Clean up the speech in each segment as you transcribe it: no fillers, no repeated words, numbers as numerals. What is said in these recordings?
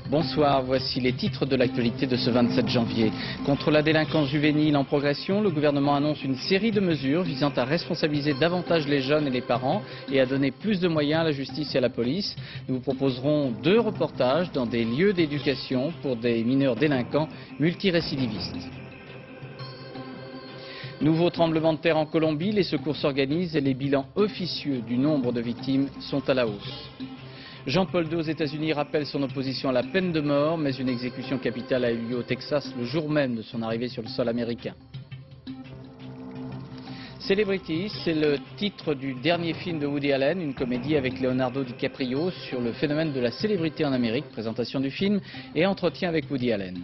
Bonsoir, voici les titres de l'actualité de ce 27 janvier. Contre la délinquance juvénile en progression, le gouvernement annonce une série de mesures visant à responsabiliser davantage les jeunes et les parents et à donner plus de moyens à la justice et à la police. Nous vous proposerons 2 reportages dans des lieux d'éducation pour des mineurs délinquants multirécidivistes. Nouveau tremblement de terre en Colombie, les secours s'organisent et les bilans officieux du nombre de victimes sont à la hausse. Jean-Paul II aux États-Unis rappelle son opposition à la peine de mort, mais une exécution capitale a eu lieu au Texas le jour même de son arrivée sur le sol américain. Celebrity, c'est le titre du dernier film de Woody Allen, une comédie avec Leonardo DiCaprio sur le phénomène de la célébrité en Amérique, présentation du film et entretien avec Woody Allen.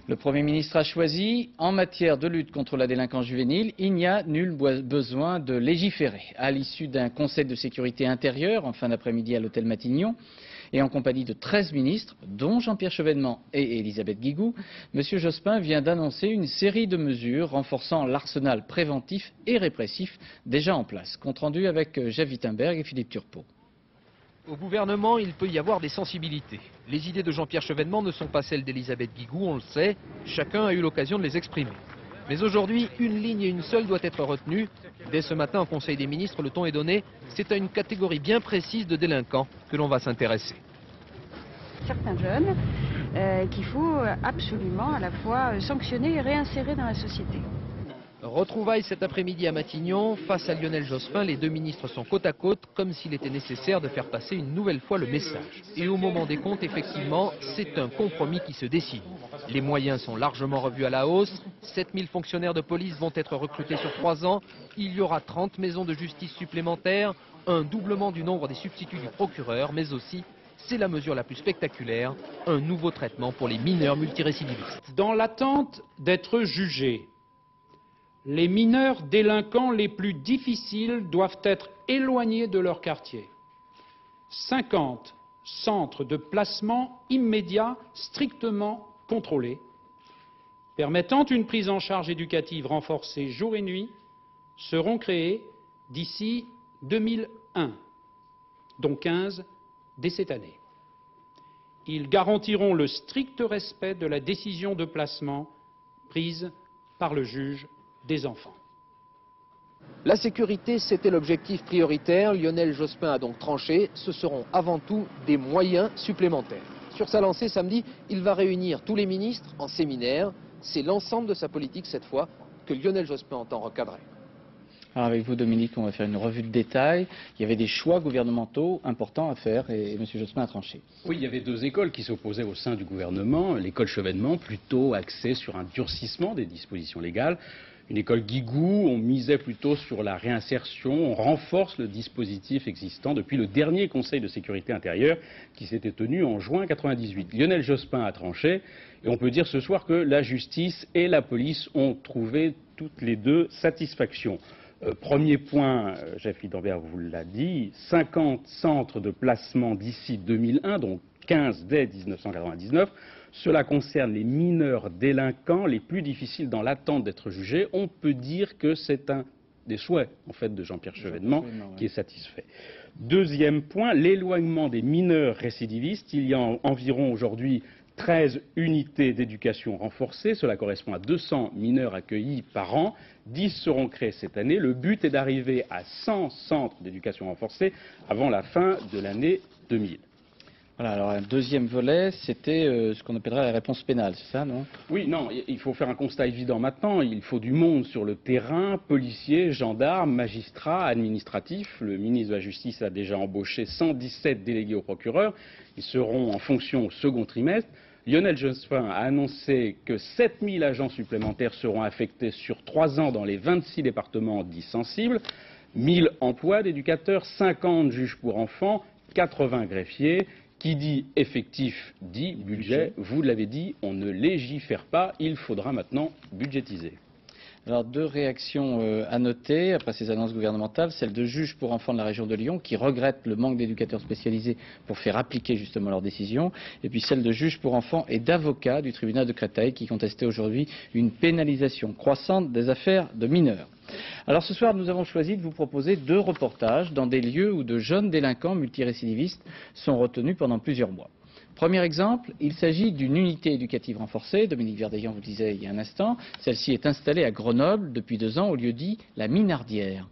Le Premier ministre a choisi, en matière de lutte contre la délinquance juvénile, il n'y a nul besoin de légiférer. À l'issue d'un conseil de sécurité intérieure en fin d'après-midi à l'hôtel Matignon, et en compagnie de 13 ministres, dont Jean-Pierre Chevènement et Elisabeth Guigou, M. Jospin vient d'annoncer une série de mesures renforçant l'arsenal préventif et répressif déjà en place. Compte rendu avec Jeff Wittenberg et Philippe Turpot. Au gouvernement, il peut y avoir des sensibilités. Les idées de Jean-Pierre Chevènement ne sont pas celles d'Elisabeth Guigou, on le sait. Chacun a eu l'occasion de les exprimer. Mais aujourd'hui, une ligne et une seule doit être retenue. Dès ce matin, au Conseil des ministres, le ton est donné. C'est à une catégorie bien précise de délinquants que l'on va s'intéresser. Certains jeunes qu'il faut absolument à la fois sanctionner et réinsérer dans la société. Retrouvailles cet après-midi à Matignon. Face à Lionel Jospin, les 2 ministres sont côte à côte, comme s'il était nécessaire de faire passer une nouvelle fois le message. Et au moment des comptes, effectivement, c'est un compromis qui se dessine. Les moyens sont largement revus à la hausse. 7000 fonctionnaires de police vont être recrutés sur 3 ans. Il y aura 30 maisons de justice supplémentaires, un doublement du nombre des substituts du procureur, mais aussi, c'est la mesure la plus spectaculaire, un nouveau traitement pour les mineurs multirécidivistes. Dans l'attente d'être jugés, les mineurs délinquants les plus difficiles doivent être éloignés de leur quartier. 50 centres de placement immédiat strictement contrôlés, permettant une prise en charge éducative renforcée jour et nuit, seront créés d'ici 2001, dont 15 dès cette année. Ils garantiront le strict respect de la décision de placement prise par le juge des enfants. La sécurité, c'était l'objectif prioritaire. Lionel Jospin a donc tranché. Ce seront avant tout des moyens supplémentaires. Sur sa lancée samedi, il va réunir tous les ministres en séminaire. C'est l'ensemble de sa politique cette fois que Lionel Jospin entend recadrer. Alors avec vous Dominique, on va faire une revue de détail. Il y avait des choix gouvernementaux importants à faire et M. Jospin a tranché. Oui, il y avait 2 écoles qui s'opposaient au sein du gouvernement. L'école Chevènement, plutôt axée sur un durcissement des dispositions légales. Une école Guigou, on misait plutôt sur la réinsertion, on renforce le dispositif existant depuis le dernier Conseil de sécurité intérieure qui s'était tenu en juin 1998. Lionel Jospin a tranché et on peut dire ce soir que la justice et la police ont trouvé toutes les 2 satisfaction. Premier point, Jeff Wittenberg vous l'a dit, 50 centres de placement d'ici 2001, donc 15 dès 1999. Cela concerne les mineurs délinquants les plus difficiles dans l'attente d'être jugés. On peut dire que c'est un des souhaits en fait, de Jean-Pierre Chevènement qui est satisfait. Deuxième point, l'éloignement des mineurs récidivistes. Il y a environ aujourd'hui 13 unités d'éducation renforcées. Cela correspond à 200 mineurs accueillis par an. 10 seront créés cette année. Le but est d'arriver à 100 centres d'éducation renforcés avant la fin de l'année 2000. Voilà, alors un deuxième volet, c'était ce qu'on appellerait la réponse pénale, c'est ça, non? Oui, non, il faut faire un constat évident maintenant. Il faut du monde sur le terrain, policiers, gendarmes, magistrats, administratifs. Le ministre de la Justice a déjà embauché 117 délégués au procureur. Ils seront en fonction au second trimestre. Lionel Jospin a annoncé que 7000 agents supplémentaires seront affectés sur 3 ans dans les 26 départements dits sensibles. 1000 emplois d'éducateurs, 50 juges pour enfants, 80 greffiers. Qui dit effectif dit budget. Vous l'avez dit, on ne légifère pas, il faudra maintenant budgétiser. Alors 2 réactions à noter après ces annonces gouvernementales, celle de juges pour enfants de la région de Lyon qui regrettent le manque d'éducateurs spécialisés pour faire appliquer justement leurs décisions, et puis celle de juges pour enfants et d'avocats du tribunal de Créteil qui contestaient aujourd'hui une pénalisation croissante des affaires de mineurs. Alors ce soir, nous avons choisi de vous proposer 2 reportages dans des lieux où de jeunes délinquants multirécidivistes sont retenus pendant plusieurs mois. Premier exemple, il s'agit d'une unité éducative renforcée. Dominique Verdeillan vous le disait il y a un instant. Celle-ci est installée à Grenoble depuis 2 ans au lieu dit la Minardière.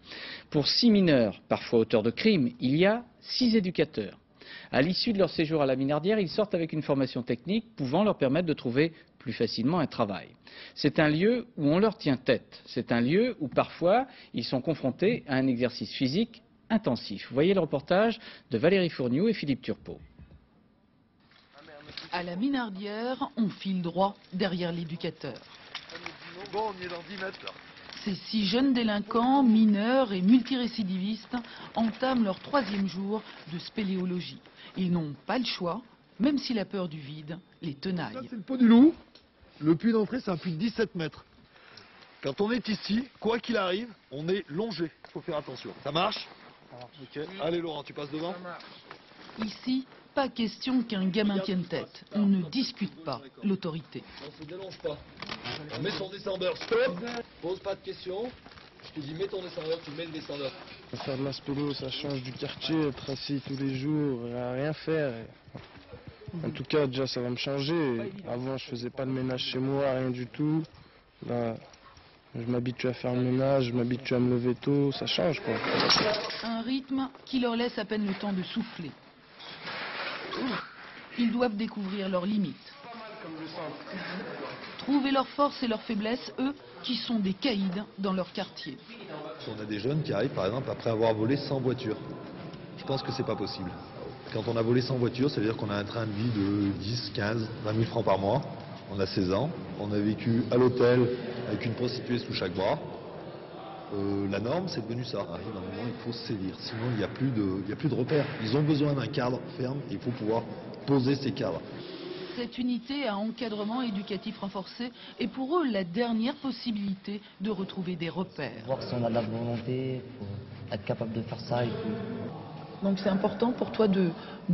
Pour 6 mineurs, parfois auteurs de crimes, il y a 6 éducateurs. À l'issue de leur séjour à la Minardière, ils sortent avec une formation technique pouvant leur permettre de trouver plus facilement un travail. C'est un lieu où on leur tient tête. C'est un lieu où parfois ils sont confrontés à un exercice physique intensif. Vous voyez le reportage de Valérie Fourniou et Philippe Turpot. À la Minardière, on file droit derrière l'éducateur. Bon, on y est dans 10 mètres là. Ces 6 jeunes délinquants, mineurs et multirécidivistes, entament leur 3e jour de spéléologie. Ils n'ont pas le choix, même si la peur du vide les tenaille. Ça, c'est le pot du loup. Le puits d'entrée, c'est un puits de 17 mètres. Quand on est ici, quoi qu'il arrive, on est longé. Il faut faire attention. Ça marche? Ok. Allez Laurent, tu passes devant. Ici, pas question qu'un gamin tienne tête. On ne discute pas l'autorité. On se dérange pas. On met son descendeur. Stop. Pose pas de questions. Je te dis mets ton descendeur, tu mets le descendeur. Faire de la spéléo, ça change du quartier, être assis tous les jours, à rien faire. En tout cas, déjà, ça va me changer. Avant, je faisais pas de ménage chez moi, rien du tout. Là, je m'habitue à faire le ménage, je m'habitue à me lever tôt, ça change, quoi. Un rythme qui leur laisse à peine le temps de souffler. Ils doivent découvrir leurs limites. Trouver leurs forces et leurs faiblesses, eux, qui sont des caïds dans leur quartier. On a des jeunes qui arrivent, par exemple, après avoir volé 100 voitures. Je pense que c'est pas possible. Quand on a volé 100 voitures, ça veut dire qu'on a un train de vie de 10, 15, 20 000 francs par mois. On a 16 ans. On a vécu à l'hôtel avec une prostituée sous chaque bras. La norme, c'est devenu ça. Arrive un moment, il faut se saisir. Sinon, il n'y a plus de repères. Ils ont besoin d'un cadre ferme et il faut pouvoir poser ces cadres. Cette unité à encadrement éducatif renforcé est pour eux la dernière possibilité de retrouver des repères. Voir si on a de la volonté, faut être capable de faire ça et tout. Donc c'est important pour toi de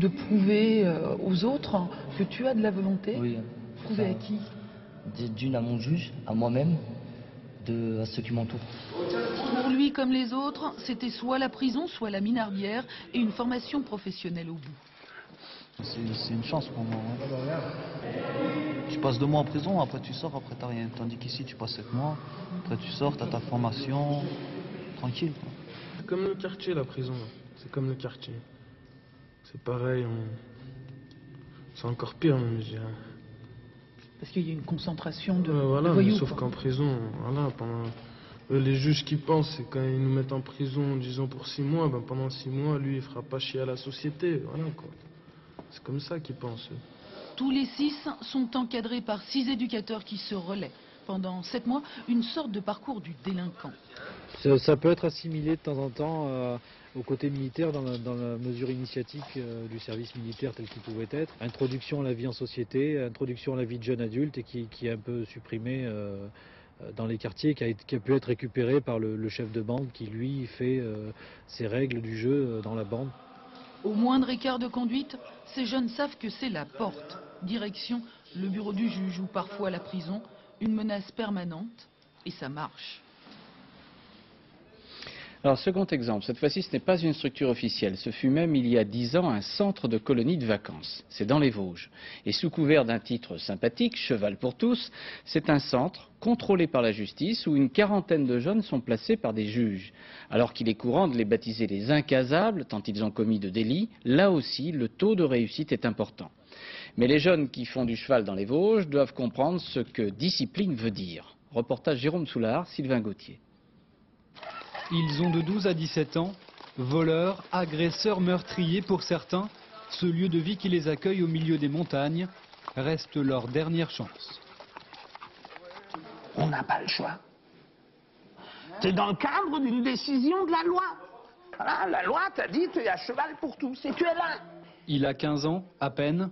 prouver aux autres que tu as de la volonté. Oui. Prouver à qui? D'une à mon juge, à moi-même, à ceux qui m'entourent. Pour lui comme les autres, c'était soit la prison, soit la Minardière et une formation professionnelle au bout. C'est une chance pour moi. Tu passes 2 mois en prison, après tu sors, après t'as rien. Tandis qu'ici tu passes 7 mois, après tu sors, t'as ta formation, tranquille. C'est comme le quartier, la prison. C'est comme le quartier. C'est pareil, c'est encore pire même, je dirais. Parce qu'il y a une concentration de voilà, voyous. Sauf qu'en prison, voilà, les juges qui pensent, c'est quand ils nous mettent en prison, disons pour 6 mois, ben pendant 6 mois, lui, il fera pas chier à la société, voilà quoi. C'est comme ça qu'ils pensent. Tous les 6 sont encadrés par 6 éducateurs qui se relaient. Pendant 7 mois, une sorte de parcours du délinquant. Ça peut être assimilé de temps en temps au côté militaire dans la mesure initiatique du service militaire tel qu'il pouvait être. Introduction à la vie en société, introduction à la vie de jeune adulte et qui est un peu supprimée dans les quartiers, qui a pu être récupéré par le chef de bande qui lui fait ses règles du jeu dans la bande. Au moindre écart de conduite, ces jeunes savent que c'est la porte. Direction le bureau du juge ou parfois la prison, une menace permanente et ça marche. Alors, second exemple, cette fois-ci, ce n'est pas une structure officielle. Ce fut même, il y a 10 ans, un centre de colonie de vacances. C'est dans les Vosges. Et sous couvert d'un titre sympathique, Cheval pour tous, c'est un centre contrôlé par la justice où une quarantaine de jeunes sont placés par des juges. Alors qu'il est courant de les baptiser les incasables, tant ils ont commis de délits, là aussi, le taux de réussite est important. Mais les jeunes qui font du cheval dans les Vosges doivent comprendre ce que discipline veut dire. Reportage Jérôme Soulard, Sylvain Gauthier. Ils ont de 12 à 17 ans, voleurs, agresseurs, meurtriers pour certains. Ce lieu de vie qui les accueille au milieu des montagnes reste leur dernière chance. On n'a pas le choix. C'est dans le cadre d'une décision de la loi. Voilà, la loi t'a dit tu es à cheval pour tous et tu es là. Il a 15 ans, à peine.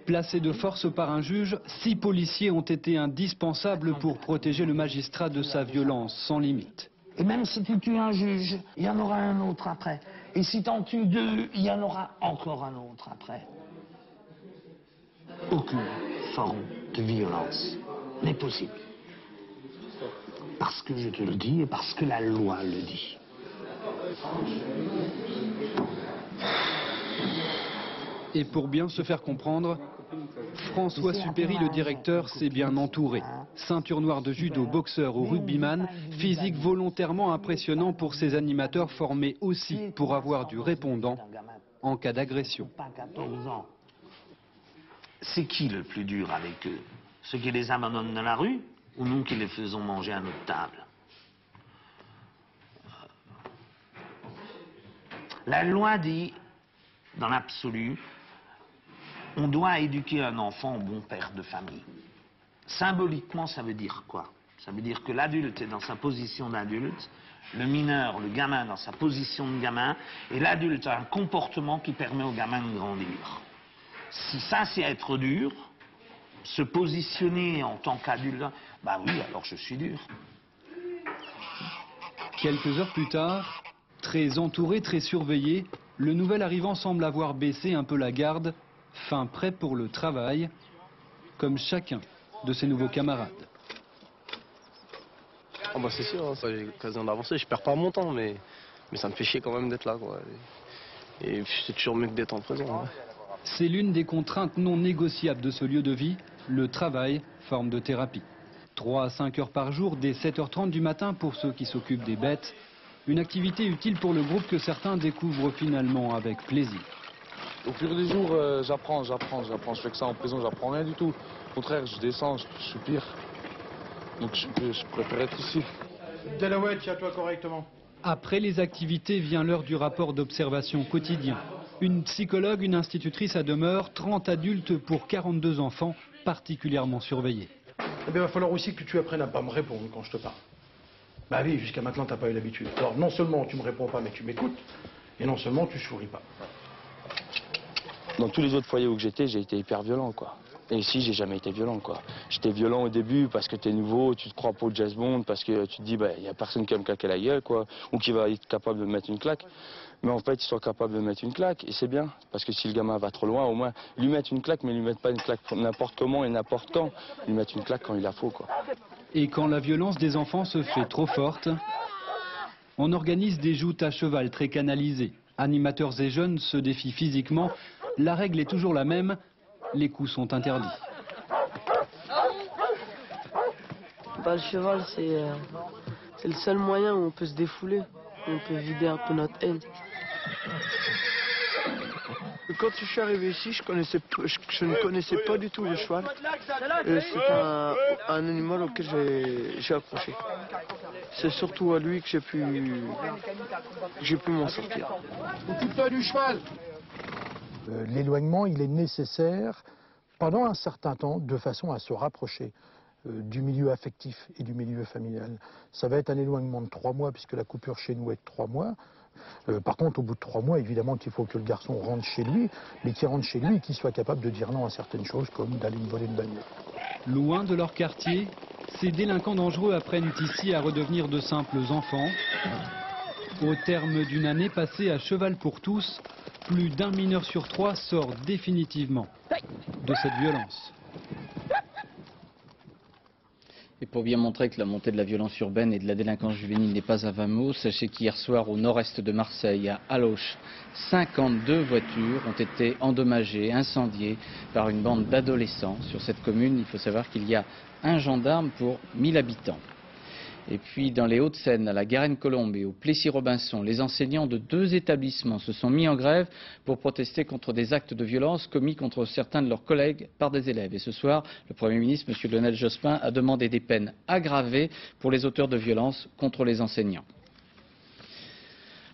Placé de force par un juge, 6 policiers ont été indispensables pour protéger le magistrat de sa violence sans limite. Et même si tu tues un juge, il y en aura un autre après. Et si tu en tues 2, il y en aura encore un autre après. Aucune forme de violence n'est possible. Parce que je te le dis et parce que la loi le dit. Et pour bien se faire comprendre, François Supéry, le directeur, s'est bien entouré. Ceinture noire de judo, boxeur ou rugbyman, physique volontairement impressionnant pour ces animateurs formés aussi pour avoir du répondant en cas d'agression. C'est qui le plus dur avec eux? Ceux qui les abandonnent dans la rue ou nous qui les faisons manger à notre table? La loi dit, dans l'absolu, on doit éduquer un enfant au bon père de famille. Symboliquement, ça veut dire quoi? Ça veut dire que l'adulte est dans sa position d'adulte, le mineur, le gamin dans sa position de gamin, et l'adulte a un comportement qui permet au gamin de grandir. Si ça, c'est être dur, se positionner en tant qu'adulte, bah oui, alors je suis dur. Quelques heures plus tard, très entouré, très surveillé, le nouvel arrivant semble avoir baissé un peu la garde, fin prêt pour le travail, comme chacun de ses nouveaux camarades. Oh bah c'est sûr, hein, ça j'ai l'occasion d'avancer, je perds pas mon temps, mais ça me fait chier quand même d'être là, quoi. Et c'est toujours mieux que d'être en prison. Hein. C'est l'une des contraintes non négociables de ce lieu de vie, le travail, forme de thérapie. 3 à 5 heures par jour, dès 7h30 du matin pour ceux qui s'occupent des bêtes. Une activité utile pour le groupe que certains découvrent finalement avec plaisir. Au fur des jours, j'apprends. Je fais que ça en prison, j'apprends rien du tout. Au contraire, je descends, je suis pire. Donc je préfère être ici. Delaware, tiens-toi correctement. Après les activités vient l'heure du rapport d'observation quotidien. Une psychologue, une institutrice à demeure, 30 adultes pour 42 enfants particulièrement surveillés. Eh bien, il va falloir aussi que tu apprennes à pas me répondre quand je te parle. Bah oui, jusqu'à maintenant, t'as pas eu l'habitude. Alors, non seulement tu me réponds pas, mais tu m'écoutes, et non seulement tu souris pas. Dans tous les autres foyers où j'étais, j'ai été hyper violent, quoi. Et ici, j'ai jamais été violent, quoi. J'étais violent au début parce que t'es nouveau, tu te crois pas au jazz bond, parce que tu te dis, bah, y a personne qui va me claquer la gueule, quoi, ou qui va être capable de me mettre une claque. Mais en fait, ils sont capables de me mettre une claque, et c'est bien. Parce que si le gamin va trop loin, au moins, lui mettre une claque, mais lui mettre pas une claque n'importe comment et n'importe quand. Lui mettre une claque quand il la faut, quoi. Et quand la violence des enfants se fait trop forte, on organise des joutes à cheval très canalisées. Animateurs et jeunes se défient physiquement. La règle est toujours la même, les coups sont interdits. Bah, le cheval, c'est le seul moyen où on peut se défouler, où on peut vider un peu notre haine. Quand je suis arrivé ici, je ne connaissais pas du tout le cheval. C'est un animal auquel j'ai accroché. C'est surtout à lui que j'ai pu m'en sortir. Occupe-toi du cheval. L'éloignement, il est nécessaire pendant un certain temps de façon à se rapprocher du milieu affectif et du milieu familial. Ça va être un éloignement de 3 mois puisque la coupure chez nous est de 3 mois. Par contre, au bout de 3 mois, évidemment qu'il faut que le garçon rentre chez lui, mais qu'il rentre chez lui et qu'il soit capable de dire non à certaines choses comme d'aller voler une bagnole. Loin de leur quartier, ces délinquants dangereux apprennent ici à redevenir de simples enfants. Au terme d'une année passée à cheval pour tous, plus d'un mineur sur 3 sort définitivement de cette violence. Et pour bien montrer que la montée de la violence urbaine et de la délinquance juvénile n'est pas un vain mot, sachez qu'hier soir, au nord-est de Marseille, à Aloche, 52 voitures ont été endommagées, incendiées par une bande d'adolescents. Sur cette commune, il faut savoir qu'il y a un gendarme pour 1000 habitants. Et puis dans les Hauts-de-Seine, à la Garenne-Colombe et au Plessis-Robinson, les enseignants de 2 établissements se sont mis en grève pour protester contre des actes de violence commis contre certains de leurs collègues par des élèves. Et ce soir, le Premier ministre, M. Lionel Jospin, a demandé des peines aggravées pour les auteurs de violences contre les enseignants.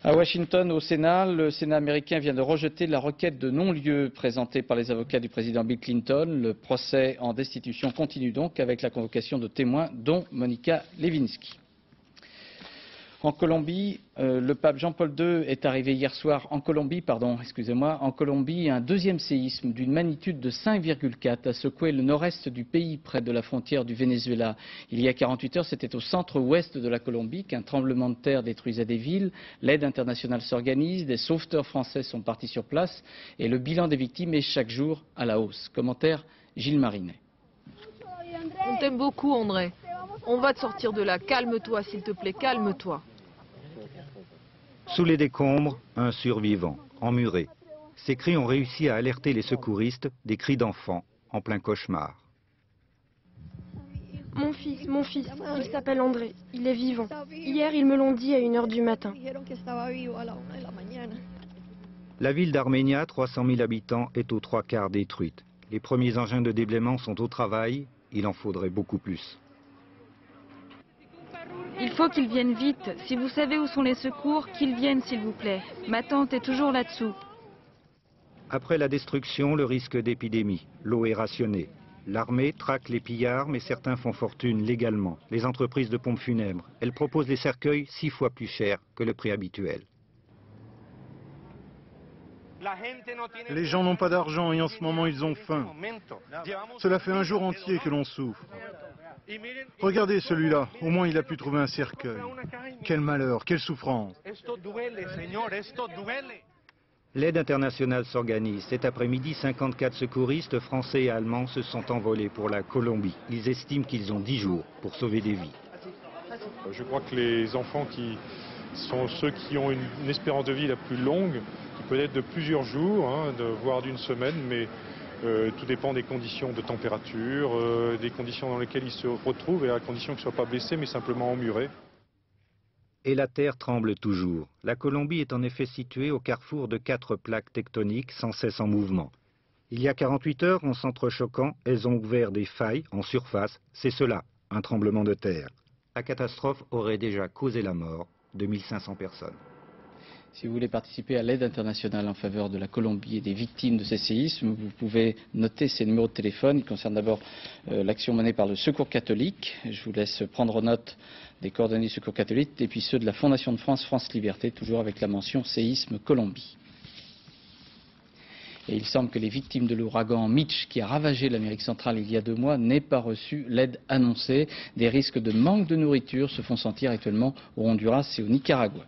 À Washington, au Sénat, le Sénat américain vient de rejeter la requête de non-lieu présentée par les avocats du président Bill Clinton. Le procès en destitution continue donc avec la convocation de témoins, dont Monica Lewinsky. En Colombie, le pape Jean-Paul II est arrivé hier soir en Colombie, un deuxième séisme d'une magnitude de 5,4 a secoué le nord-est du pays, près de la frontière du Venezuela. Il y a 48 heures, c'était au centre-ouest de la Colombie qu'un tremblement de terre détruisait des villes. L'aide internationale s'organise, des sauveteurs français sont partis sur place et le bilan des victimes est chaque jour à la hausse. Commentaire Gilles Marinet. On t'aime beaucoup, André. On va te sortir de là. Calme-toi, s'il te plaît, calme-toi. Sous les décombres, un survivant, emmuré. Ces cris ont réussi à alerter les secouristes, des cris d'enfants en plein cauchemar. Mon fils, il s'appelle André, il est vivant. Hier, ils me l'ont dit à 1 h du matin. La ville d'Arménia, 300 000 habitants, est aux 3/4 détruite. Les premiers engins de déblaiement sont au travail, il en faudrait beaucoup plus. Il faut qu'ils viennent vite. Si vous savez où sont les secours, qu'ils viennent s'il vous plaît. Ma tante est toujours là-dessous. Après la destruction, le risque d'épidémie. L'eau est rationnée. L'armée traque les pillards, mais certains font fortune légalement. Les entreprises de pompes funèbres, elles proposent des cercueils 6 fois plus chers que le prix habituel. Les gens n'ont pas d'argent et en ce moment ils ont faim. Cela fait un jour entier que l'on souffre. Regardez celui-là, au moins il a pu trouver un cercueil. Quel malheur, quelle souffrance. L'aide internationale s'organise. Cet après-midi, 54 secouristes français et allemands se sont envolés pour la Colombie. Ils estiment qu'ils ont 10 jours pour sauver des vies. Je crois que les enfants qui sont ceux qui ont une espérance de vie la plus longue, qui peut être de plusieurs jours, voire d'une semaine, mais tout dépend des conditions de température, des conditions dans lesquelles ils se retrouvent, et à condition qu'ils ne soient pas blessés, mais simplement emmurés. Et la terre tremble toujours. La Colombie est en effet située au carrefour de 4 plaques tectoniques sans cesse en mouvement. Il y a 48 heures, en s'entrechoquant, elles ont ouvert des failles en surface. C'est cela, un tremblement de terre. La catastrophe aurait déjà causé la mort de 1500 personnes. Si vous voulez participer à l'aide internationale en faveur de la Colombie et des victimes de ces séismes, vous pouvez noter ces numéros de téléphone. Ils concernent d'abord l'action menée par le Secours catholique. Je vous laisse prendre note des coordonnées du Secours catholique et puis ceux de la Fondation de France, France Liberté, toujours avec la mention séisme Colombie. Et il semble que les victimes de l'ouragan Mitch, qui a ravagé l'Amérique centrale il y a 2 mois, n'aient pas reçu l'aide annoncée. Des risques de manque de nourriture se font sentir actuellement au Honduras et au Nicaragua.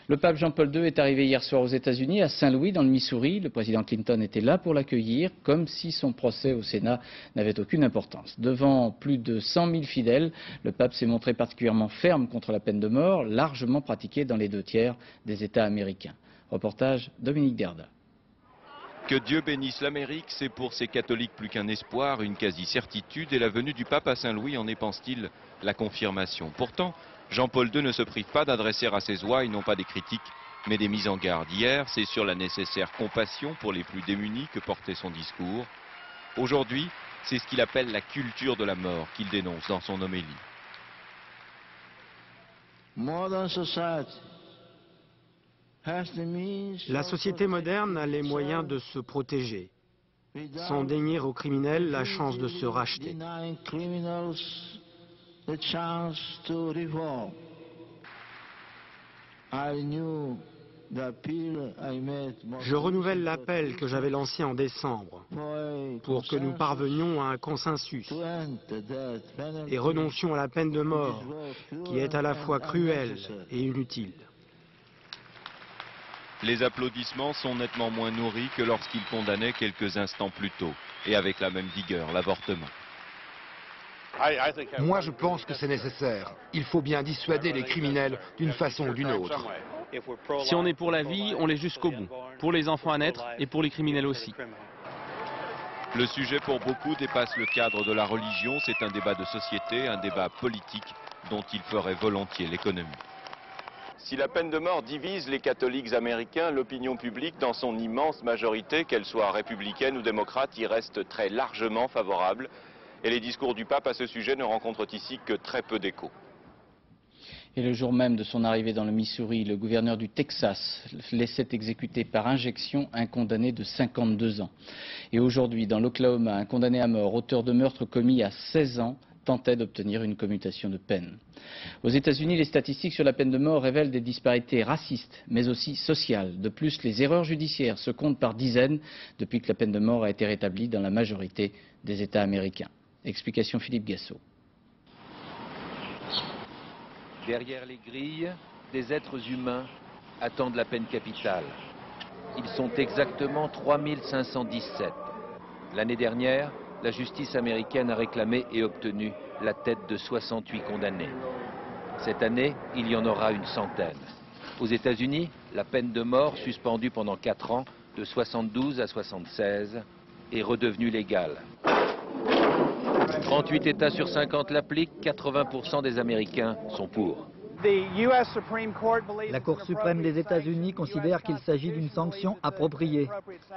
Le pape Jean-Paul II est arrivé hier soir aux États-Unis, à Saint-Louis, dans le Missouri. Le président Clinton était là pour l'accueillir, comme si son procès au Sénat n'avait aucune importance. Devant plus de 100 000 fidèles, le pape s'est montré particulièrement ferme contre la peine de mort, largement pratiquée dans les 2/3 des États américains. Reportage Dominique Derda. Que Dieu bénisse l'Amérique, c'est pour ces catholiques plus qu'un espoir, une quasi-certitude, et la venue du pape à Saint-Louis en est, pense-t-il, la confirmation. Pourtant, Jean-Paul II ne se prive pas d'adresser à ses ouailles non pas des critiques, mais des mises en garde. Hier, c'est sur la nécessaire compassion pour les plus démunis que portait son discours. Aujourd'hui, c'est ce qu'il appelle la culture de la mort qu'il dénonce dans son homélie. La société moderne a les moyens de se protéger, sans dénier aux criminels la chance de se racheter. Je renouvelle l'appel que j'avais lancé en décembre pour que nous parvenions à un consensus et renoncions à la peine de mort qui est à la fois cruelle et inutile. Les applaudissements sont nettement moins nourris que lorsqu'il condamnait quelques instants plus tôt, et avec la même vigueur, l'avortement. Moi, je pense que c'est nécessaire. Il faut bien dissuader les criminels d'une façon ou d'une autre. Si on est pour la vie, on l'est jusqu'au bout. Pour les enfants à naître et pour les criminels aussi. Le sujet pour beaucoup dépasse le cadre de la religion. C'est un débat de société, un débat politique dont il ferait volontiers l'économie. Si la peine de mort divise les catholiques américains, l'opinion publique, dans son immense majorité, qu'elle soit républicaine ou démocrate, y reste très largement favorable. Et les discours du pape à ce sujet ne rencontrent ici que très peu d'écho. Et le jour même de son arrivée dans le Missouri, le gouverneur du Texas laissait exécuter par injection un condamné de 52 ans. Et aujourd'hui, dans l'Oklahoma, un condamné à mort, auteur de meurtre commis à 16 ans, tentait d'obtenir une commutation de peine. Aux États-Unis, les statistiques sur la peine de mort révèlent des disparités racistes, mais aussi sociales. De plus, les erreurs judiciaires se comptent par dizaines depuis que la peine de mort a été rétablie dans la majorité des États américains. Explication Philippe Gassot. Derrière les grilles, des êtres humains attendent la peine capitale. Ils sont exactement 3517. L'année dernière, la justice américaine a réclamé et obtenu la tête de 68 condamnés. Cette année, il y en aura une centaine. Aux États-Unis, la peine de mort, suspendue pendant 4 ans, de 72 à 76, est redevenu légal. 38 États sur 50 l'appliquent, 80% des Américains sont pour. La Cour suprême des États-Unis considère qu'il s'agit d'une sanction appropriée.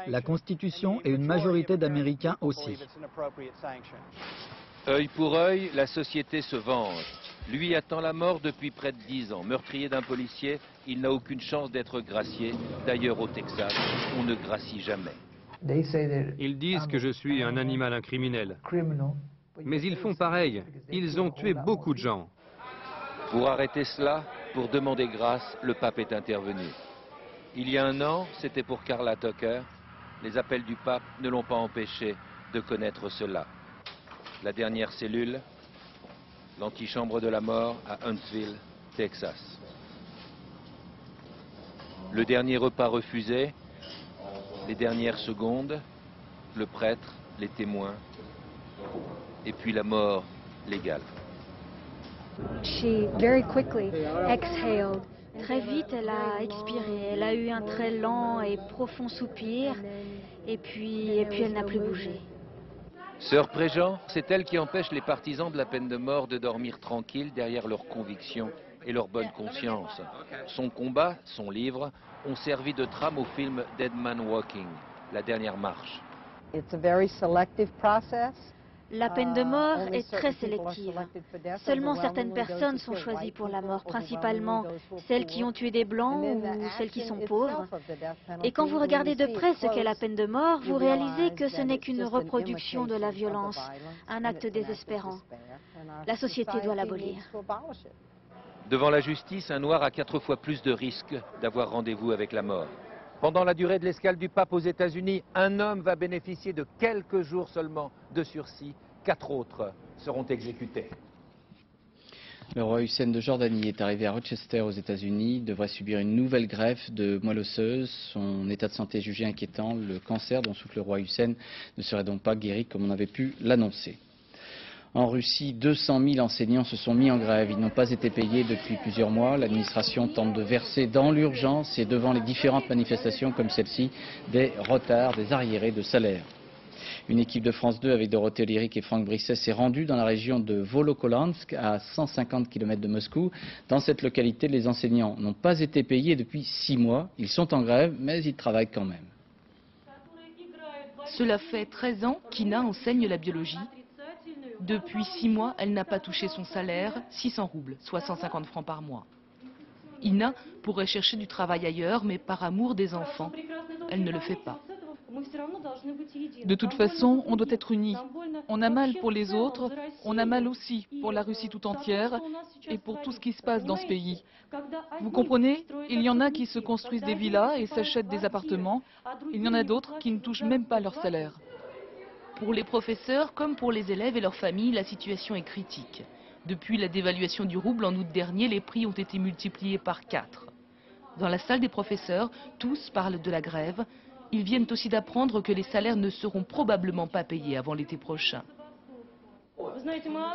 La Constitution et une majorité d'Américains aussi. Œil pour œil, la société se venge. Lui attend la mort depuis près de 10 ans. Meurtrier d'un policier, il n'a aucune chance d'être gracié. D'ailleurs, au Texas, on ne gracie jamais. Ils disent que je suis un animal, un criminel. Mais ils font pareil. Ils ont tué beaucoup de gens. Pour arrêter cela, pour demander grâce, le pape est intervenu. Il y a un an, c'était pour Karla Tucker. Les appels du pape ne l'ont pas empêché de connaître cela. La dernière cellule, l'antichambre de la mort à Huntsville, Texas. Le dernier repas refusé, les dernières secondes, le prêtre, les témoins, et puis la mort légale. She very quickly exhaled. Très vite, elle a expiré. Elle a eu un très lent et profond soupir. Et puis elle n'a plus bougé. Sœur Préjean, c'est elle qui empêche les partisans de la peine de mort de dormir tranquilles derrière leurs convictions et leur bonne conscience. Son combat, son livre, ont servi de trame au film Dead Man Walking, la dernière marche. It's a very selective process. La peine de mort est très sélective. Seulement certaines personnes sont choisies pour la mort, principalement celles qui ont tué des blancs ou celles qui sont pauvres. Et quand vous regardez de près ce qu'est la peine de mort, vous réalisez que ce n'est qu'une reproduction de la violence, un acte désespérant. La société doit l'abolir. Devant la justice, un noir a 4 fois plus de risques d'avoir rendez-vous avec la mort. Pendant la durée de l'escale du pape aux États-Unis, un homme va bénéficier de quelques jours seulement de sursis. 4 autres seront exécutés. Le roi Hussein de Jordanie est arrivé à Rochester aux États-Unis. Il devrait subir une nouvelle greffe de moelle osseuse. Son état de santé est jugé inquiétant. Le cancer dont souffre le roi Hussein ne serait donc pas guéri comme on avait pu l'annoncer. En Russie, 200 000 enseignants se sont mis en grève. Ils n'ont pas été payés depuis plusieurs mois. L'administration tente de verser dans l'urgence et devant les différentes manifestations comme celle-ci des retards, des arriérés de salaire. Une équipe de France 2 avec Dorothée Lyric et Franck Brisset s'est rendue dans la région de Volokolamsk, à 150 km de Moscou. Dans cette localité, les enseignants n'ont pas été payés depuis 6 mois. Ils sont en grève, mais ils travaillent quand même. Cela fait 13 ans qu'Ina enseigne la biologie. Depuis 6 mois, elle n'a pas touché son salaire, 600 roubles, soit 150 francs par mois. Ina pourrait chercher du travail ailleurs, mais par amour des enfants, elle ne le fait pas. De toute façon, on doit être unis. On a mal pour les autres, on a mal aussi pour la Russie tout entière et pour tout ce qui se passe dans ce pays. Vous comprenez? Il y en a qui se construisent des villas et s'achètent des appartements. Il y en a d'autres qui ne touchent même pas leur salaire. Pour les professeurs, comme pour les élèves et leurs familles, la situation est critique. Depuis la dévaluation du rouble en août dernier, les prix ont été multipliés par 4. Dans la salle des professeurs, tous parlent de la grève. Ils viennent aussi d'apprendre que les salaires ne seront probablement pas payés avant l'été prochain.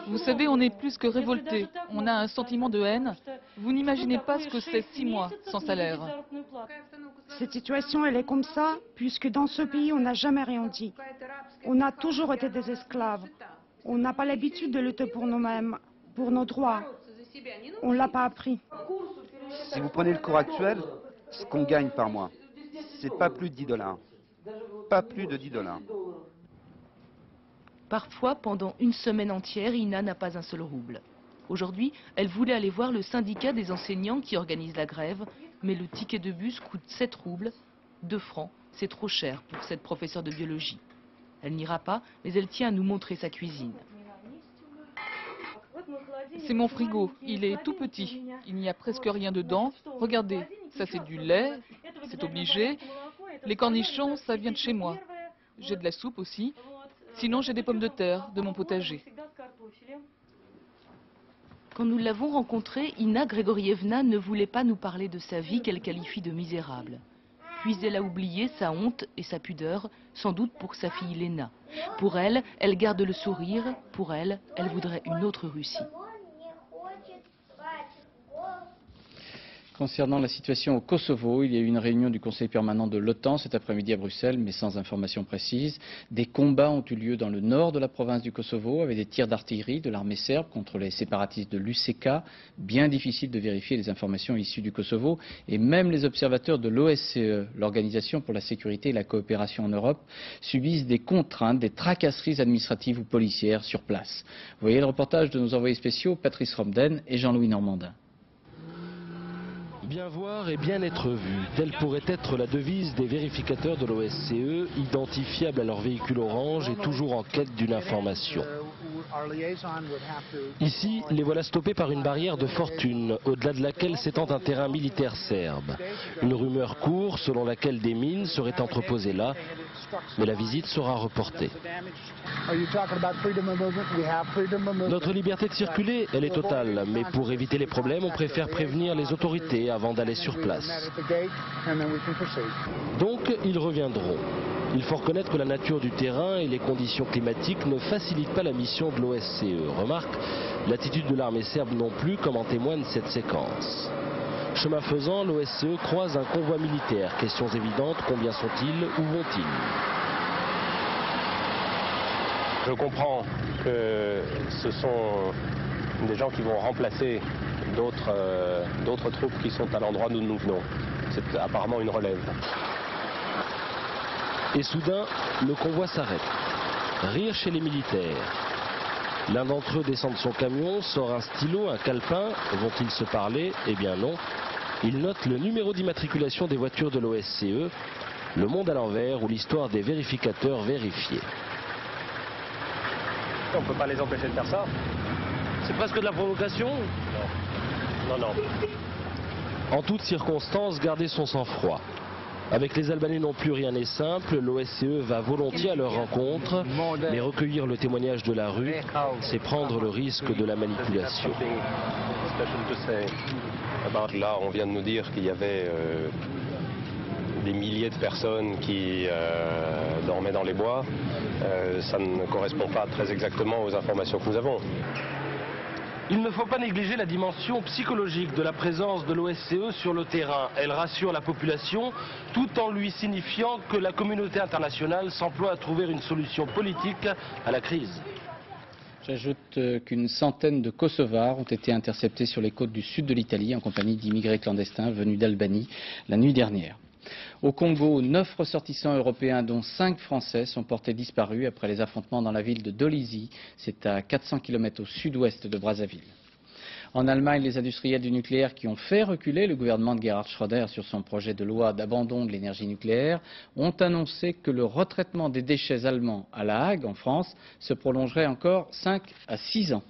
Vous savez, on est plus que révoltés. On a un sentiment de haine. Vous n'imaginez pas ce que c'est 6 mois sans salaire. Cette situation, elle est comme ça, puisque dans ce pays, on n'a jamais rien dit. On a toujours été des esclaves. On n'a pas l'habitude de lutter pour nous-mêmes, pour nos droits. On ne l'a pas appris. Si vous prenez le cours actuel, ce qu'on gagne par mois, c'est pas plus de 10 $. Pas plus de 10 $. Parfois, pendant une semaine entière, Ina n'a pas un seul rouble. Aujourd'hui, elle voulait aller voir le syndicat des enseignants qui organise la grève, mais le ticket de bus coûte 7 roubles, 2 francs. C'est trop cher pour cette professeure de biologie. Elle n'ira pas, mais elle tient à nous montrer sa cuisine. C'est mon frigo. Il est tout petit. Il n'y a presque rien dedans. Regardez, ça c'est du lait, c'est obligé. Les cornichons, ça vient de chez moi. J'ai de la soupe aussi. Sinon, j'ai des pommes de terre de mon potager. Quand nous l'avons rencontrée, Ina Grégorievna ne voulait pas nous parler de sa vie qu'elle qualifie de misérable. Puis elle a oublié sa honte et sa pudeur, sans doute pour sa fille Lena. Pour elle, elle garde le sourire. Pour elle, elle voudrait une autre Russie. Concernant la situation au Kosovo, il y a eu une réunion du Conseil permanent de l'OTAN cet après-midi à Bruxelles, mais sans information précise. Des combats ont eu lieu dans le nord de la province du Kosovo, avec des tirs d'artillerie de l'armée serbe contre les séparatistes de l'UÇK. Bien difficile de vérifier les informations issues du Kosovo, et même les observateurs de l'OSCE, l'Organisation pour la sécurité et la coopération en Europe, subissent des contraintes, des tracasseries administratives ou policières sur place. Voyez le reportage de nos envoyés spéciaux Patrice Romden et Jean-Louis Normandin. Bien voir et bien être vu, telle pourrait être la devise des vérificateurs de l'OSCE, identifiables à leur véhicule orange et toujours en quête d'une information. Ici, les voilà stoppés par une barrière de fortune, au-delà de laquelle s'étend un terrain militaire serbe. Une rumeur court selon laquelle des mines seraient entreposées là, mais la visite sera reportée. Notre liberté de circuler, elle est totale, mais pour éviter les problèmes, on préfère prévenir les autorités avant d'aller sur place. Donc, ils reviendront. Il faut reconnaître que la nature du terrain et les conditions climatiques ne facilitent pas la mission de l'OSCE. Remarque, l'attitude de l'armée serbe non plus, comme en témoigne cette séquence. Chemin faisant, l'OSCE croise un convoi militaire. Questions évidentes, combien sont-ils, où vont-ils? Je comprends que ce sont des gens qui vont remplacer d'autres troupes qui sont à l'endroit d'où nous venons. C'est apparemment une relève. Et soudain, le convoi s'arrête. Rire chez les militaires. L'un d'entre eux descend de son camion, sort un stylo, un calepin. Vont-ils se parler? Eh bien non. Il note le numéro d'immatriculation des voitures de l'OSCE, le monde à l'envers ou l'histoire des vérificateurs vérifiés. On ne peut pas les empêcher de faire ça. C'est presque de la provocation? Non, non. En toutes circonstances, garder son sang-froid. Avec les Albanais non plus, rien n'est simple. L'OSCE va volontiers à leur rencontre, mais recueillir le témoignage de la rue, c'est prendre le risque de la manipulation. Là, on vient de nous dire qu'il y avait des milliers de personnes qui dormaient dans les bois. Ça ne correspond pas très exactement aux informations que nous avons. Il ne faut pas négliger la dimension psychologique de la présence de l'OSCE sur le terrain. Elle rassure la population tout en lui signifiant que la communauté internationale s'emploie à trouver une solution politique à la crise. J'ajoute qu'une centaine de Kosovars ont été interceptés sur les côtes du sud de l'Italie en compagnie d'immigrés clandestins venus d'Albanie la nuit dernière. Au Congo, 9 ressortissants européens, dont 5 Français, sont portés disparus après les affrontements dans la ville de Dolisie. C'est à 400 km au sud-ouest de Brazzaville. En Allemagne, les industriels du nucléaire qui ont fait reculer le gouvernement de Gerhard Schröder sur son projet de loi d'abandon de l'énergie nucléaire ont annoncé que le retraitement des déchets allemands à La Hague, en France, se prolongerait encore 5 à 6 ans.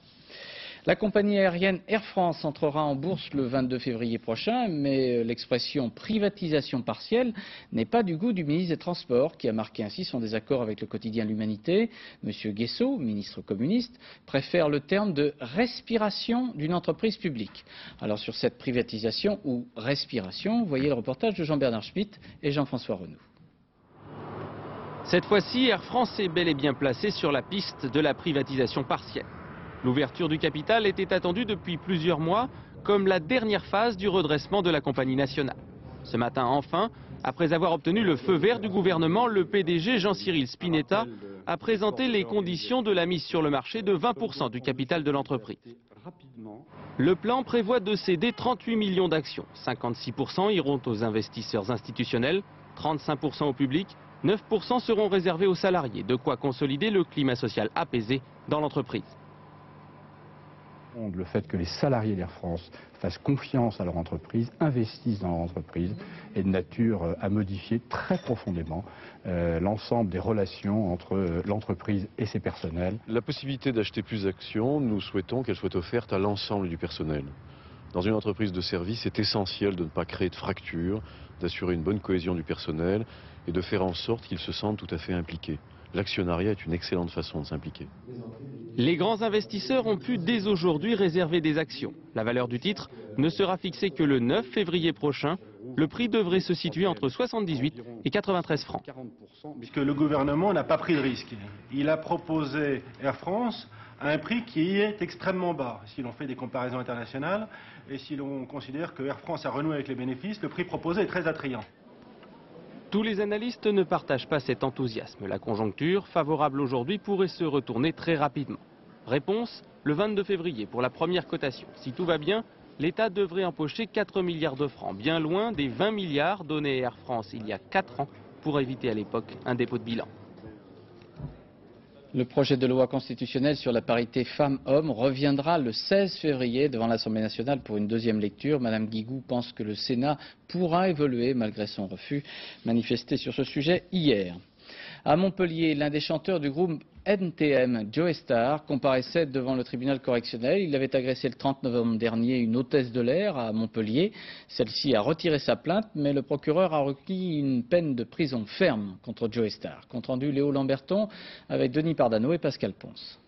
La compagnie aérienne Air France entrera en bourse le 22 février prochain, mais l'expression privatisation partielle n'est pas du goût du ministre des Transports, qui a marqué ainsi son désaccord avec le quotidien L'Humanité. Monsieur Guessot, ministre communiste, préfère le terme de respiration d'une entreprise publique. Alors sur cette privatisation ou respiration, voyez le reportage de Jean-Bernard Schmitt et Jean-François Renaud. Cette fois-ci, Air France est bel et bien placée sur la piste de la privatisation partielle. L'ouverture du capital était attendue depuis plusieurs mois comme la dernière phase du redressement de la compagnie nationale. Ce matin, enfin, après avoir obtenu le feu vert du gouvernement, le PDG Jean-Cyril Spinetta a présenté les conditions de la mise sur le marché de 20% du capital de l'entreprise. Le plan prévoit de céder 38 millions d'actions. 56% iront aux investisseurs institutionnels, 35% au public, 9% seront réservés aux salariés, de quoi consolider le climat social apaisé dans l'entreprise. Le fait que les salariés d'Air France fassent confiance à leur entreprise, investissent dans leur entreprise, est de nature à modifier très profondément l'ensemble des relations entre l'entreprise et ses personnels. La possibilité d'acheter plus d'actions, nous souhaitons qu'elle soit offerte à l'ensemble du personnel. Dans une entreprise de service, c'est essentiel de ne pas créer de fractures, d'assurer une bonne cohésion du personnel et de faire en sorte qu'ils se sentent tout à fait impliqués. L'actionnariat est une excellente façon de s'impliquer. Les grands investisseurs ont pu dès aujourd'hui réserver des actions. La valeur du titre ne sera fixée que le 9 février prochain. Le prix devrait se situer entre 78 et 93 francs. Puisque le gouvernement n'a pas pris de risque. Il a proposé Air France à un prix qui est extrêmement bas. Si l'on fait des comparaisons internationales et si l'on considère que Air France a renoué avec les bénéfices, le prix proposé est très attrayant. Tous les analystes ne partagent pas cet enthousiasme. La conjoncture, favorable aujourd'hui, pourrait se retourner très rapidement. Réponse, le 22 février pour la première cotation. Si tout va bien, l'État devrait empocher 4 milliards de francs, bien loin des 20 milliards donnés à Air France il y a 4 ans pour éviter à l'époque un dépôt de bilan. Le projet de loi constitutionnelle sur la parité femmes-hommes reviendra le 16 février devant l'Assemblée nationale pour une deuxième lecture. Madame Guigou pense que le Sénat pourra évoluer malgré son refus manifesté sur ce sujet hier. À Montpellier, l'un des chanteurs du groupe NTM, Joe Starr, comparaissait devant le tribunal correctionnel. Il avait agressé le 30 novembre dernier une hôtesse de l'air à Montpellier. Celle-ci a retiré sa plainte, mais le procureur a requis une peine de prison ferme contre Joe Starr. Compte rendu Léo Lamberton avec Denis Pardano et Pascal Ponce.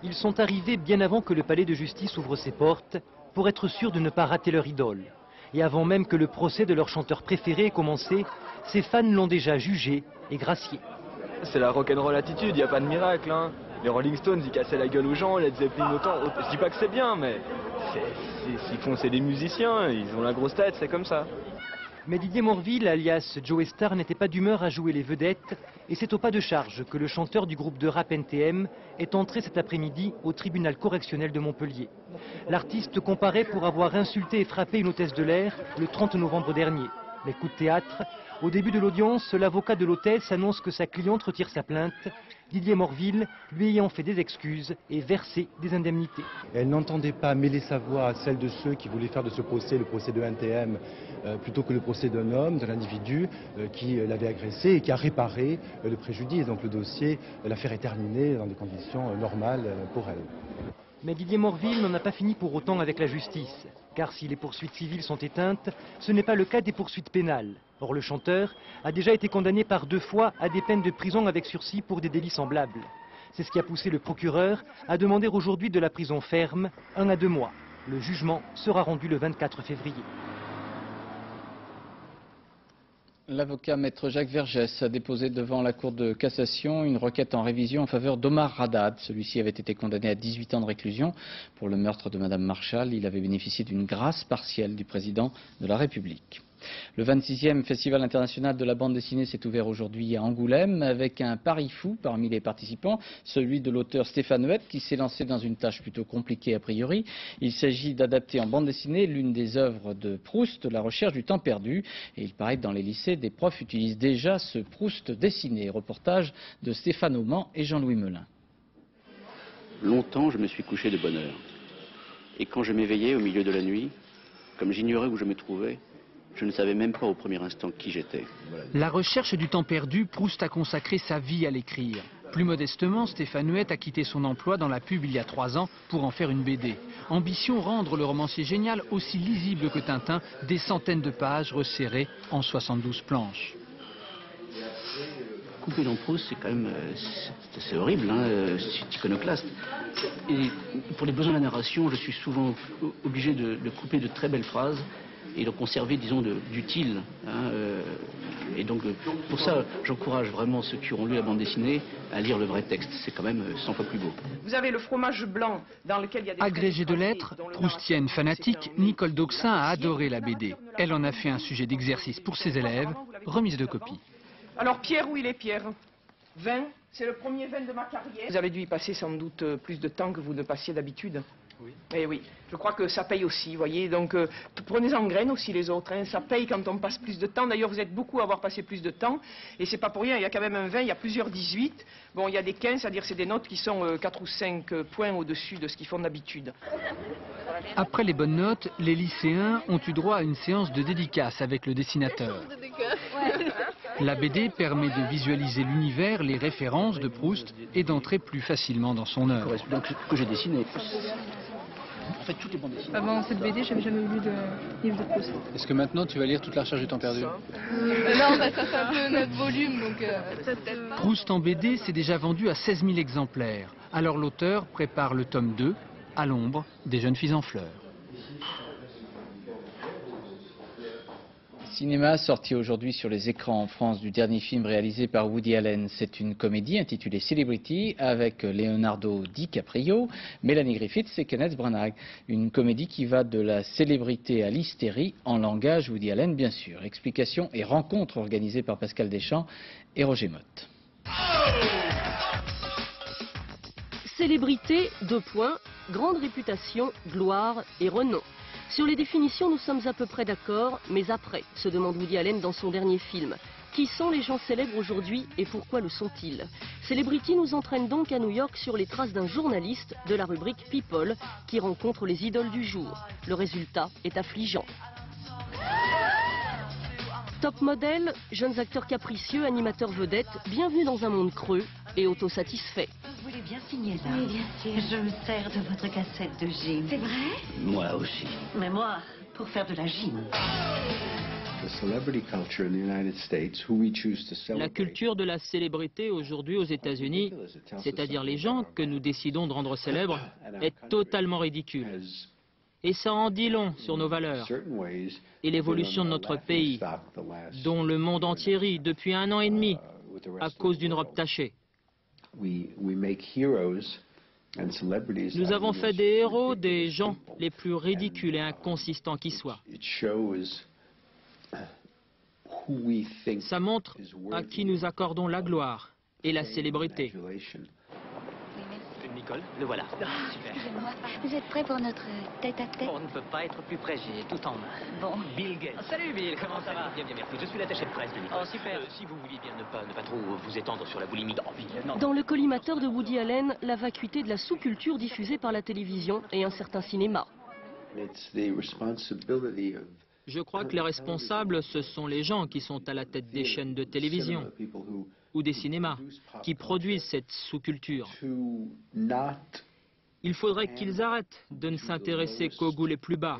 Ils sont arrivés bien avant que le palais de justice ouvre ses portes pour être sûrs de ne pas rater leur idole. Et avant même que le procès de leur chanteur préféré ait commencé, ses fans l'ont déjà jugé et gracié. C'est la rock'n'roll attitude, il n'y a pas de miracle. Hein. Les Rolling Stones, ils cassaient la gueule aux gens, les Zeppelin autant. Je dis pas que c'est bien, mais c'est des musiciens, ils ont la grosse tête, c'est comme ça. Mais Didier Morville, alias Joe Starr, n'était pas d'humeur à jouer les vedettes. Et c'est au pas de charge que le chanteur du groupe de rap NTM est entré cet après-midi au tribunal correctionnel de Montpellier. L'artiste comparait pour avoir insulté et frappé une hôtesse de l'air le 30 novembre dernier. Mais coup de théâtre, au début de l'audience, l'avocat de l'hôtesse annonce que sa cliente retire sa plainte, Didier Morville lui ayant fait des excuses et versé des indemnités. Elle n'entendait pas mêler sa voix à celle de ceux qui voulaient faire de ce procès le procès de NTM plutôt que le procès d'un homme, d'un individu qui l'avait agressé et qui a réparé le préjudice. Donc le dossier, l'affaire est terminée dans des conditions normales pour elle. Mais Didier Morville n'en a pas fini pour autant avec la justice. Car si les poursuites civiles sont éteintes, ce n'est pas le cas des poursuites pénales. Or le chanteur a déjà été condamné par 2 fois à des peines de prison avec sursis pour des délits semblables. C'est ce qui a poussé le procureur à demander aujourd'hui de la prison ferme, 1 à 2 mois. Le jugement sera rendu le 24 février. L'avocat maître Jacques Vergès a déposé devant la Cour de cassation une requête en révision en faveur d'Omar Haddad. Celui-ci avait été condamné à 18 ans de réclusion pour le meurtre de Madame Marshall. Il avait bénéficié d'une grâce partielle du président de la République. Le 26e Festival international de la bande dessinée s'est ouvert aujourd'hui à Angoulême avec un pari fou parmi les participants, celui de l'auteur Stéphane Huette qui s'est lancé dans une tâche plutôt compliquée a priori. Il s'agit d'adapter en bande dessinée l'une des œuvres de Proust, La recherche du temps perdu. Et il paraît que dans les lycées, des profs utilisent déjà ce Proust dessiné. Reportage de Stéphane Auman et Jean-Louis Melin. Longtemps, je me suis couché de bonne heure. Et quand je m'éveillais au milieu de la nuit, comme j'ignorais où je me trouvais, je ne savais même pas au premier instant qui j'étais. La recherche du temps perdu, Proust a consacré sa vie à l'écrire. Plus modestement, Stéphane Huette a quitté son emploi dans la pub il y a 3 ans pour en faire une BD. Ambition, rendre le romancier génial aussi lisible que Tintin, des centaines de pages resserrées en 72 planches. Couper dans Proust, c'est quand même c'est horrible, hein, c'est iconoclaste. Et pour les besoins de la narration, je suis souvent obligé de couper de très belles phrases et de conserver, disons, d'utile. Hein, et donc, pour ça, j'encourage vraiment ceux qui auront lu la bande dessinée à lire le vrai texte. C'est quand même 100 fois plus beau. Vous avez le fromage blanc dans lequel il y a des... Agrégée de lettres, proustienne fanatique, Nicole Dauxin a adoré la BD. Elle en a fait un sujet d'exercice pour ses élèves, remise de copie. Alors Pierre, où il est Pierre? 20, c'est le premier 20 de ma carrière. Vous avez dû y passer sans doute plus de temps que vous ne passiez d'habitude. Oui. Eh oui, je crois que ça paye aussi, vous voyez. Donc prenez en graine aussi les autres, hein. Ça paye quand on passe plus de temps. D'ailleurs, vous êtes beaucoup à avoir passé plus de temps. Et c'est pas pour rien, il y a quand même un 20, il y a plusieurs 18. Bon, il y a des 15, c'est-à-dire c'est des notes qui sont 4 ou 5 points au-dessus de ce qu'ils font d'habitude. Après les bonnes notes, les lycéens ont eu droit à une séance de dédicace avec le dessinateur. La BD permet de visualiser l'univers, les références de Proust et d'entrer plus facilement dans son œuvre. Donc que j'ai dessiné. En fait, toutes les bandes dessinées. Avant cette BD, j'avais jamais lu de livre de Proust. Est-ce que maintenant tu vas lire toute la recherche du temps perdu? Non, bah, ça fait un peu notre volume, donc peut-être pas. Proust en BD s'est déjà vendu à 16 000 exemplaires. Alors l'auteur prépare le tome 2, À l'ombre des jeunes filles en fleurs. Cinéma, sorti aujourd'hui sur les écrans en France du dernier film réalisé par Woody Allen. C'est une comédie intitulée Celebrity avec Leonardo DiCaprio, Melanie Griffith et Kenneth Branagh. Une comédie qui va de la célébrité à l'hystérie en langage Woody Allen bien sûr. Explications et rencontres organisées par Pascal Deschamps et Roger Motte. Célébrité, 2 points, grande réputation, gloire et renom. Sur les définitions, nous sommes à peu près d'accord, mais après, se demande Woody Allen dans son dernier film. Qui sont les gens célèbres aujourd'hui et pourquoi le sont-ils? Celebrity nous entraîne donc à New York sur les traces d'un journaliste de la rubrique People qui rencontre les idoles du jour. Le résultat est affligeant. Top modèle, jeunes acteurs capricieux, animateurs vedettes, bienvenue dans un monde creux et autosatisfait. Vous voulez bien signer ça? Oui, bien sûr. Je me sers de votre cassette de gym. C'est vrai? Moi aussi. Mais moi, pour faire de la gym. La culture de la célébrité aujourd'hui aux États-Unis, c'est-à-dire les gens que nous décidons de rendre célèbres, est totalement ridicule. Et ça en dit long sur nos valeurs et l'évolution de notre pays, dont le monde entier rit depuis 1 an et demi à cause d'une robe tachée. Nous avons fait des héros des gens les plus ridicules et inconsistants qui soient. Ça montre à qui nous accordons la gloire et la célébrité. Nicole, le voilà. Super. Excusez-moi, vous êtes prêts pour notre tête-à-tête? On ne peut pas être plus près, j'ai tout en main. Bon. Bill Gates. Salut Bill, comment ça va? Bien, bien, merci. Je suis l'attaché de presse de Nicole. Oh, super. Si vous vouliez bien ne pas trop vous étendre sur la boulimie d'envie. Dans le collimateur de Woody Allen, la vacuité de la sous-culture diffusée par la télévision et un certain cinéma. Je crois que les responsables, ce sont les gens qui sont à la tête des chaînes de télévision ou des cinémas, qui produisent cette sous-culture. Il faudrait qu'ils arrêtent de ne s'intéresser qu'aux goûts les plus bas,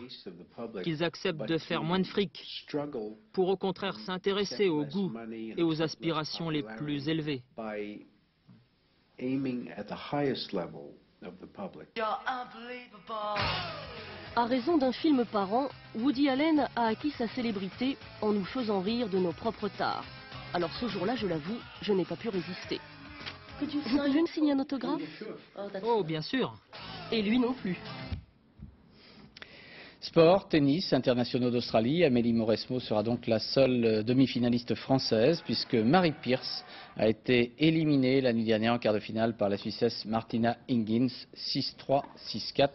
qu'ils acceptent de faire moins de fric, pour au contraire s'intéresser aux goûts et aux aspirations les plus élevées. À raison d'un film par an, Woody Allen a acquis sa célébrité en nous faisant rire de nos propres tares. Alors ce jour-là, je l'avoue, je n'ai pas pu résister. Vous pouvez me signer un autographe? Oh, bien sûr. Et lui non plus. Sport, tennis, internationaux d'Australie. Amélie Mauresmo sera donc la seule demi-finaliste française puisque Marie Pierce a été éliminée la nuit dernière en quart de finale par la Suissesse Martina Hingis, 6-3, 6-4.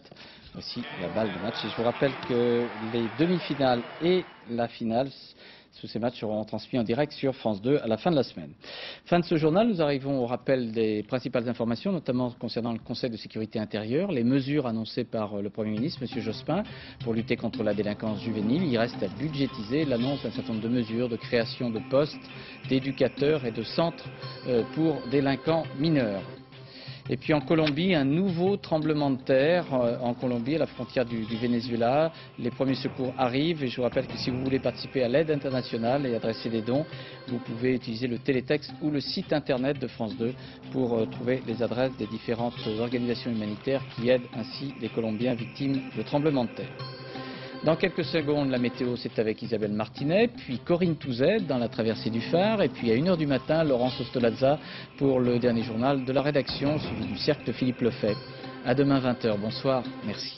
Voici la balle de match. Et je vous rappelle que les demi-finales et la finale sous ces matchs seront transmis en direct sur France 2 à la fin de la semaine. Fin de ce journal, nous arrivons au rappel des principales informations, notamment concernant le Conseil de sécurité intérieure, les mesures annoncées par le Premier ministre, M. Jospin, pour lutter contre la délinquance juvénile. Il reste à budgétiser l'annonce d'un certain nombre de mesures de création de postes, d'éducateurs et de centres pour délinquants mineurs. Et puis en Colombie, un nouveau tremblement de terre en Colombie, à la frontière du Venezuela. Les premiers secours arrivent et je vous rappelle que si vous voulez participer à l'aide internationale et adresser des dons, vous pouvez utiliser le télétexte ou le site internet de France 2 pour trouver les adresses des différentes organisations humanitaires qui aident ainsi les Colombiens victimes de tremblements de terre. Dans quelques secondes, la météo, c'est avec Isabelle Martinet, puis Corinne Touzet dans la traversée du phare, et puis à 1h du matin, Laurence Ostolazza pour le dernier journal de la rédaction, suivi du cercle Philippe Lefebvre. À demain 20h. Bonsoir. Merci.